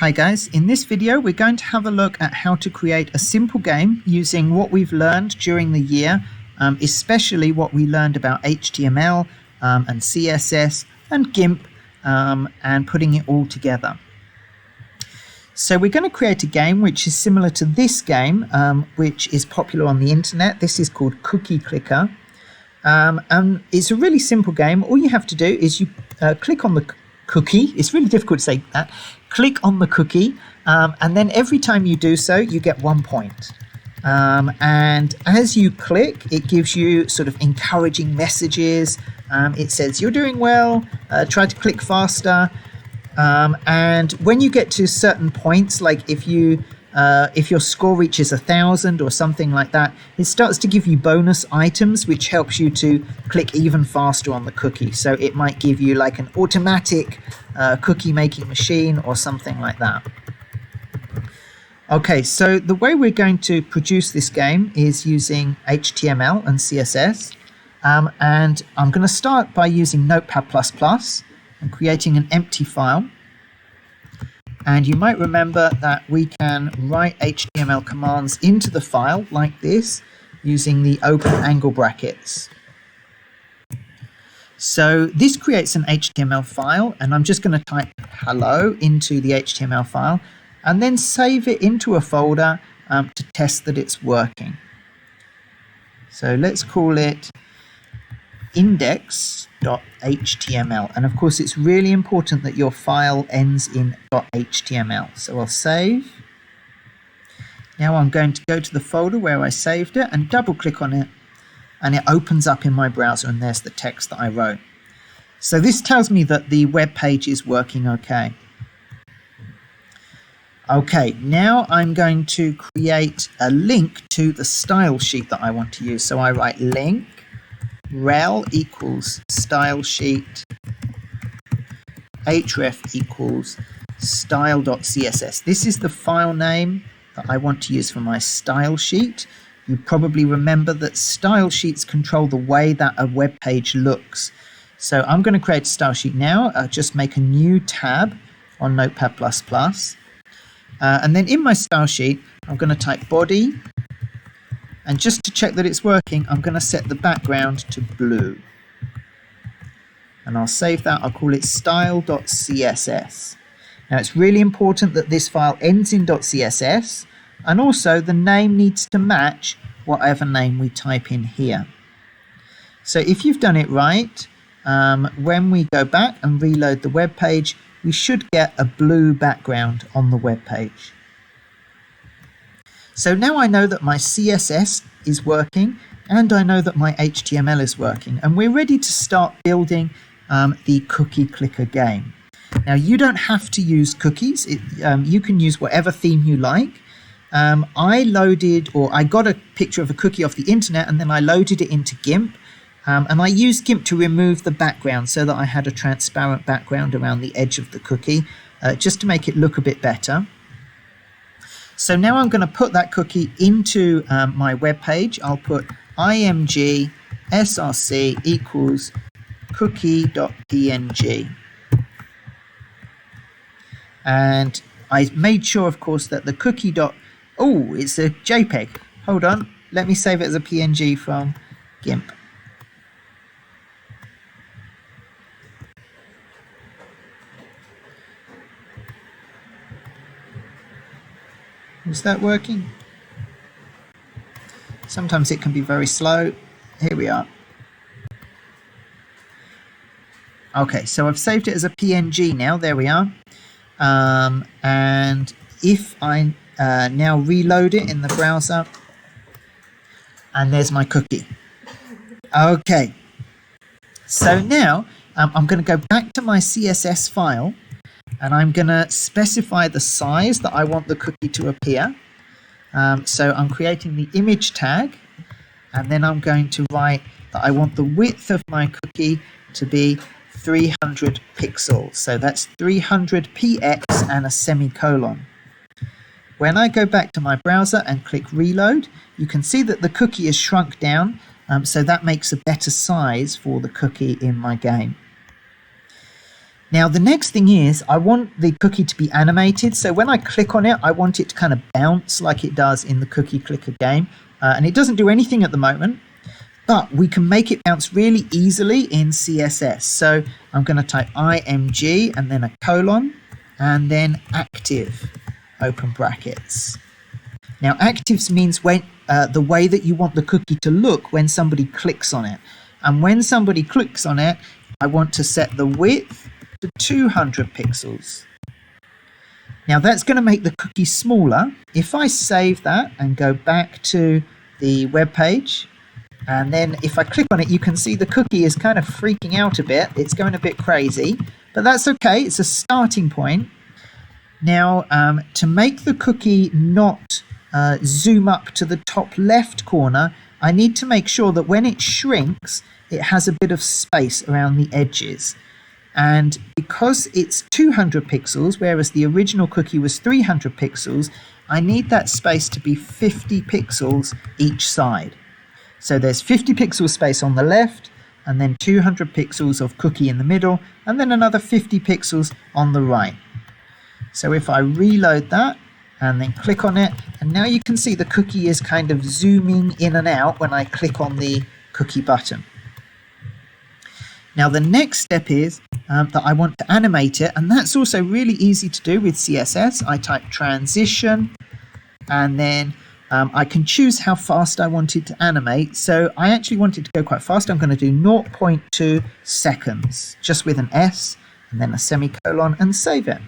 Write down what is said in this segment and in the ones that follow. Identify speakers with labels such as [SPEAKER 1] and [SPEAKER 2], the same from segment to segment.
[SPEAKER 1] Hi guys, in this video we're going to have a look at how to create a simple game using what we've learned during the year, especially what we learned about HTML and CSS and GIMP and putting it all together. So we're going to create a game which is similar to this game, which is popular on the internet. This is called Cookie Clicker. And it's a really simple game. All you have to do is you click on the cookie. It's really difficult to say that. Click on the cookie, and then every time you do so, you get 1 point. And as you click, it gives you sort of encouraging messages. It says, you're doing well, try to click faster. And when you get to certain points, like if your score reaches 1,000 or something like that, it starts to give you bonus items, which helps you to click even faster on the cookie. So it might give you like an automatic cookie making machine or something like that. Okay, so the way we're going to produce this game is using HTML and CSS. And I'm going to start by using Notepad++ and creating an empty file. And you might remember that we can write HTML commands into the file like this using the open angle brackets. So this creates an HTML file, and I'm just going to type hello into the HTML file and then save it into a folder to test that it's working. So let's call it index.html, and of course it's really important that your file ends in .html. So I'll save. Now I'm going to go to the folder where I saved it and double click on it, and it opens up in my browser, and there's the text that I wrote. So this tells me that the web page is working okay. Okay, now I'm going to create a link to the style sheet that I want to use. So I write link rel equals style sheet href equals style.css. This is the file name that I want to use for my style sheet. You probably remember that style sheets control the way that a web page looks. So I'm going to create a style sheet now. Just make a new tab on Notepad++. And then in my style sheet, I'm going to type body. And just to check that it's working, I'm going to set the background to blue. And I'll save that. I'll call it style.css. Now it's really important that this file ends in .css, and also the name needs to match whatever name we type in here. So if you've done it right, when we go back and reload the web page, we should get a blue background on the web page. So now I know that my CSS is working, and I know that my HTML is working, and we're ready to start building the Cookie Clicker game. Now you don't have to use cookies. You can use whatever theme you like. I got a picture of a cookie off the internet, and then I loaded it into GIMP, and I used GIMP to remove the background so that I had a transparent background around the edge of the cookie, just to make it look a bit better. So now I'm going to put that cookie into my web page. I'll put img src equals cookie.png. And I made sure, of course, that the cookie oh, it's a JPEG. Hold on. Let me save it as a PNG from GIMP. Is that working? Sometimes it can be very slow. Here we are. Okay, so I've saved it as a PNG now. There we are. And if I now reload it in the browser, and there's my cookie. Okay. So now I'm going to go back to my CSS file, and I'm going to specify the size that I want the cookie to appear. So I'm creating the image tag, and then I'm going to write that I want the width of my cookie to be 300 pixels. So that's 300 px and a semicolon. When I go back to my browser and click reload, you can see that the cookie is shrunk down, so that makes a better size for the cookie in my game. Now the next thing is I want the cookie to be animated. So when I click on it, I want it to kind of bounce like it does in the cookie clicker game. And it doesn't do anything at the moment, but we can make it bounce really easily in CSS. So I'm going to type img and then a colon and then active, open brackets. Now actives means when the way that you want the cookie to look when somebody clicks on it. And when somebody clicks on it, I want to set the width to 200 pixels. Now that's going to make the cookie smaller. If I save that and go back to the web page, and then if I click on it, you can see the cookie is kind of freaking out a bit. It's going a bit crazy, but that's okay. It's a starting point. Now, to make the cookie not zoom up to the top left corner, I need to make sure that when it shrinks, it has a bit of space around the edges. And because it's 200 pixels, whereas the original cookie was 300 pixels, I need that space to be 50 pixels each side. So there's 50 pixel space on the left, and then 200 pixels of cookie in the middle, and then another 50 pixels on the right. So if I reload that and then click on it, and now you can see the cookie is kind of zooming in and out when I click on the cookie button. Now the next step is that I want to animate it, and that's also really easy to do with CSS. I type transition, and then I can choose how fast I want it to animate. So I actually want it to go quite fast. I'm going to do 0.2 seconds, just with an S, and then a semicolon, and save it.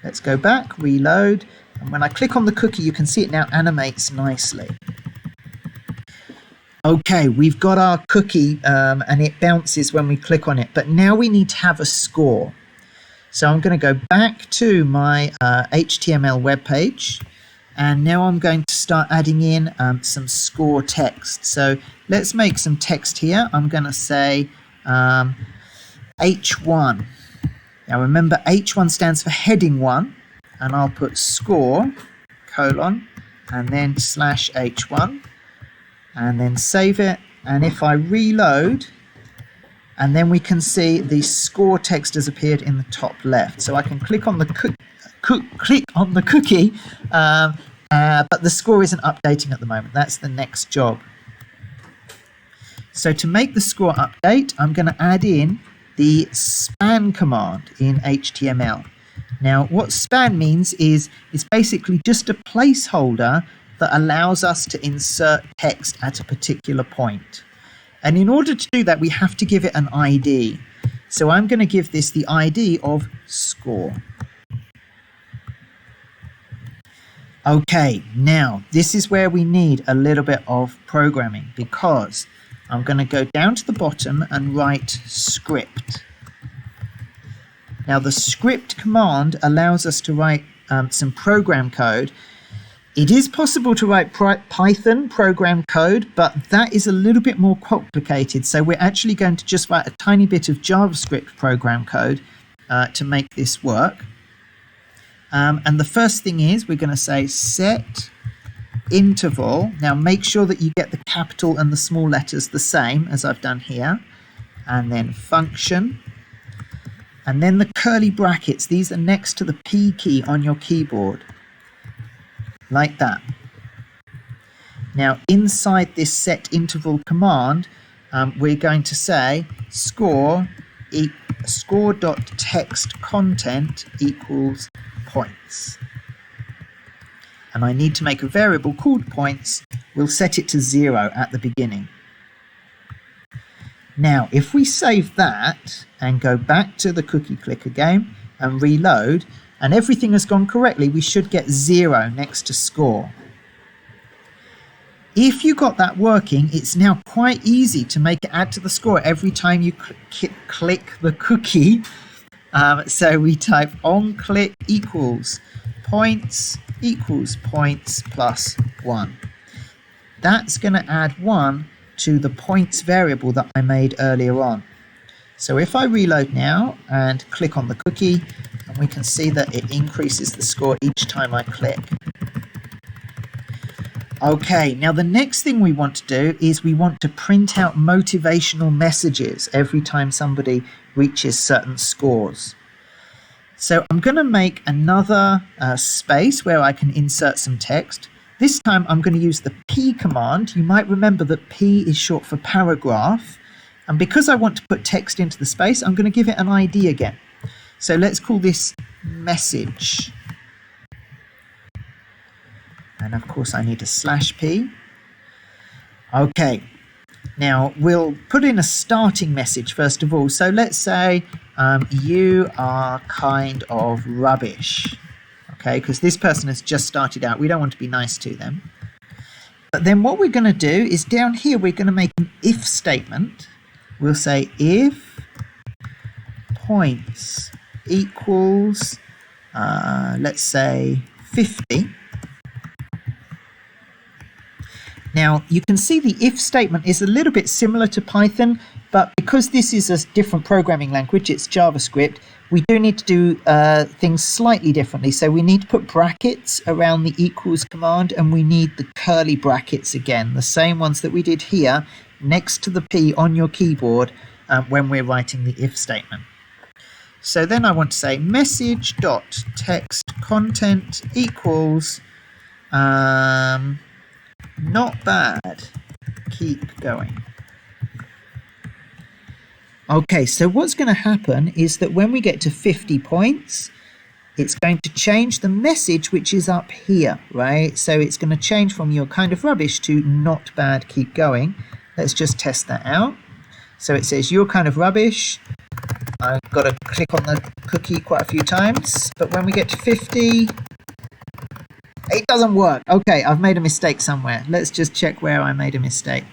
[SPEAKER 1] Let's go back, reload, and when I click on the cookie, you can see it now animates nicely. Okay, we've got our cookie and it bounces when we click on it, but now we need to have a score. So I'm going to go back to my HTML web page, and now I'm going to start adding in some score text. So let's make some text here. I'm going to say H1. Now remember, H1 stands for heading 1, and I'll put score, colon, and then /H1. And then save it, and if I reload, and then we can see the score text has appeared in the top left. So I can click on the cookie, but the score isn't updating at the moment. That's the next job. So to make the score update, I'm going to add in the span command in HTML. Now what span means is it's basically just a placeholder that allows us to insert text at a particular point. And in order to do that, we have to give it an ID. So I'm going to give this the ID of score. Okay, now this is where we need a little bit of programming, because I'm going to go down to the bottom and write script. Now the script command allows us to write some program code. It is possible to write Python program code, but that is a little bit more complicated. So we're actually going to just write a tiny bit of JavaScript program code to make this work. And the first thing is we're going to say set interval. Now make sure that you get the capital and the small letters the same as I've done here. And then function. And then the curly brackets. These are next to the P key on your keyboard. Like that. Now inside this set interval command, we're going to say score.text content equals points. And I need to make a variable called points. We'll set it to 0 at the beginning. Now if we save that and go back to the cookie clicker game and reload, and everything has gone correctly, we should get 0 next to score. If you got that working, it's now quite easy to make it add to the score every time you click the cookie. So we type onClick equals points plus 1. That's going to add 1 to the points variable that I made earlier on. So if I reload now and click on the cookie, and we can see that it increases the score each time I click. Okay, now the next thing we want to do is we want to print out motivational messages every time somebody reaches certain scores. So I'm going to make another space where I can insert some text. This time I'm going to use the P command. You might remember that P is short for paragraph. And because I want to put text into the space, I'm going to give it an ID again. So let's call this message. And of course I need a /P. Okay, now we'll put in a starting message first of all. So let's say you are kind of rubbish. Okay, because this person has just started out. We don't want to be nice to them. But then what we're going to do is down here we're going to make an if statement. We'll say if points equals, let's say 50. Now, you can see the if statement is a little bit similar to Python, but because this is a different programming language, it's JavaScript, we do need to do things slightly differently. So we need to put brackets around the equals command, and we need the curly brackets again, the same ones that we did here next to the P on your keyboard when we're writing the if statement. So then I want to say message.text content equals not bad, keep going. Okay, so what's going to happen is that when we get to 50 points, it's going to change the message which is up here, right? So it's going to change from you're kind of rubbish to not bad, keep going. Let's just test that out. So it says you're kind of rubbish. I've got to click on the cookie quite a few times, but when we get to 50, it doesn't work. Okay, I've made a mistake somewhere. Let's just check where I made a mistake.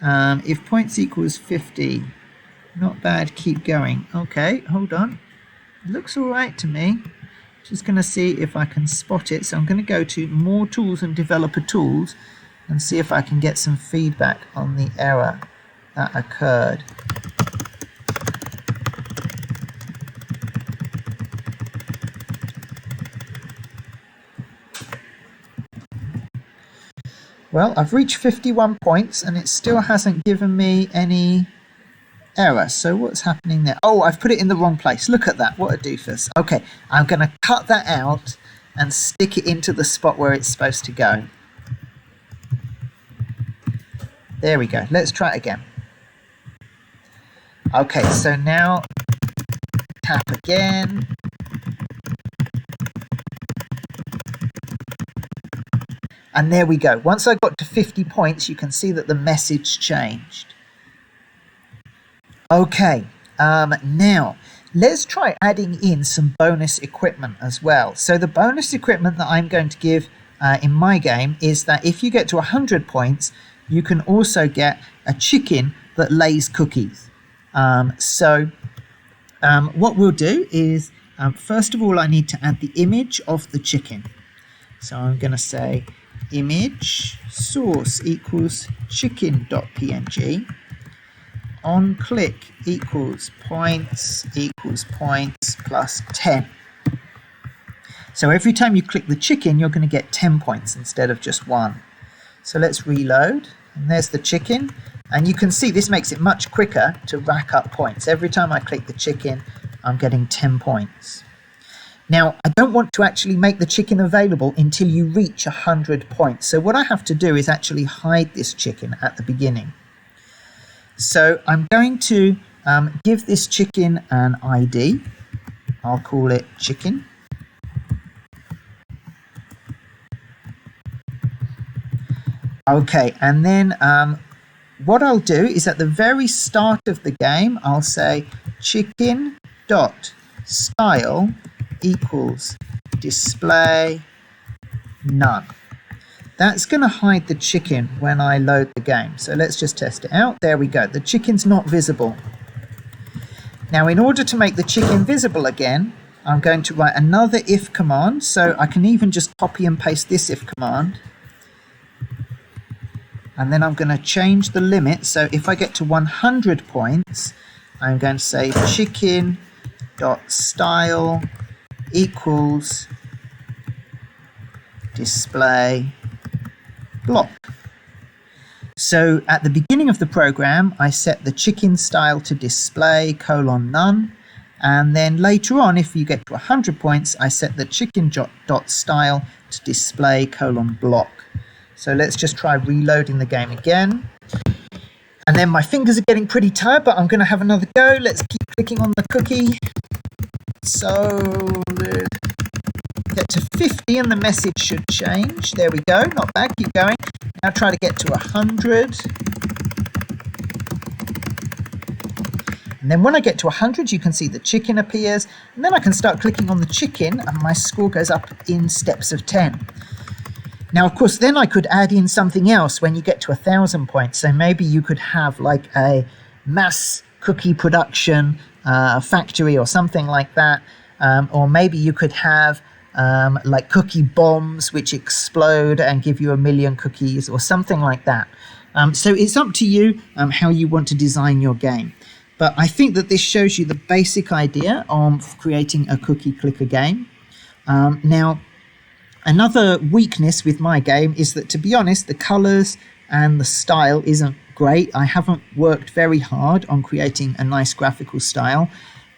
[SPEAKER 1] If points equals 50, not bad, keep going. Okay, hold on. Looks all right to me. Just going to see if I can spot it. So I'm going to go to More Tools and Developer Tools and see if I can get some feedback on the error that occurred. Well, I've reached 51 points and it still hasn't given me any error. So what's happening there? Oh, I've put it in the wrong place. Look at that. What a doofus. Okay, I'm going to cut that out and stick it into the spot where it's supposed to go. There we go. Let's try it again. Okay, so now tap again. And there we go. Once I got to 50 points, you can see that the message changed. Okay, now let's try adding in some bonus equipment as well. So the bonus equipment that I'm going to give in my game is that if you get to 100 points, you can also get a chicken that lays cookies. What we'll do is, first of all, I need to add the image of the chicken. So I'm going to say image source equals chicken.png. On click equals points plus 10. So every time you click the chicken, you're going to get 10 points instead of just 1. So let's reload, and there's the chicken. And you can see this makes it much quicker to rack up points. Every time I click the chicken, I'm getting 10 points. Now, I don't want to actually make the chicken available until you reach 100 points. So what I have to do is actually hide this chicken at the beginning. So I'm going to give this chicken an ID. I'll call it chicken. Okay, and then what I'll do is at the very start of the game, I'll say chicken.style equals display none. That's going to hide the chicken when I load the game. So let's just test it out. There we go. The chicken's not visible. Now, in order to make the chicken visible again, I'm going to write another if command. So I can even just copy and paste this if command. And then I'm going to change the limit. So if I get to 100 points, I'm going to say chicken.style equals display block. So at the beginning of the program, I set the chicken style to display :none. And then later on, if you get to 100 points, I set the chicken dot style to display :block. So let's just try reloading the game again. And then my fingers are getting pretty tired, but I'm going to have another go. Let's keep clicking on the cookie. So get to 50 and the message should change. There we go. Not bad. Keep going. Now try to get to 100. And then when I get to 100, you can see the chicken appears. And then I can start clicking on the chicken and my score goes up in steps of 10. Now, of course, then I could add in something else when you get to 1,000 points. So maybe you could have like a mass cookie production factory or something like that. Or maybe you could have like cookie bombs which explode and give you 1,000,000 cookies or something like that. So it's up to you how you want to design your game. But I think that this shows you the basic idea of creating a cookie clicker game. Now, another weakness with my game is that, to be honest, the colors and the style isn't great. I haven't worked very hard on creating a nice graphical style,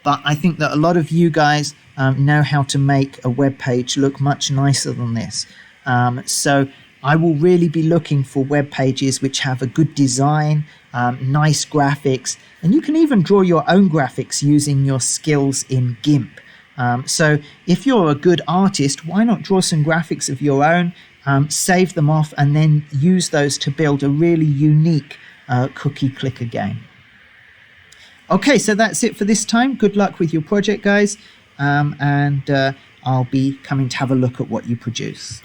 [SPEAKER 1] but I think that a lot of you guys know how to make a web page look much nicer than this. So I will really be looking for web pages which have a good design, nice graphics, and you can even draw your own graphics using your skills in GIMP. So if you're a good artist, why not draw some graphics of your own, save them off, and then use those to build a really unique cookie clicker game. Okay, so that's it for this time. Good luck with your project, guys, and I'll be coming to have a look at what you produce.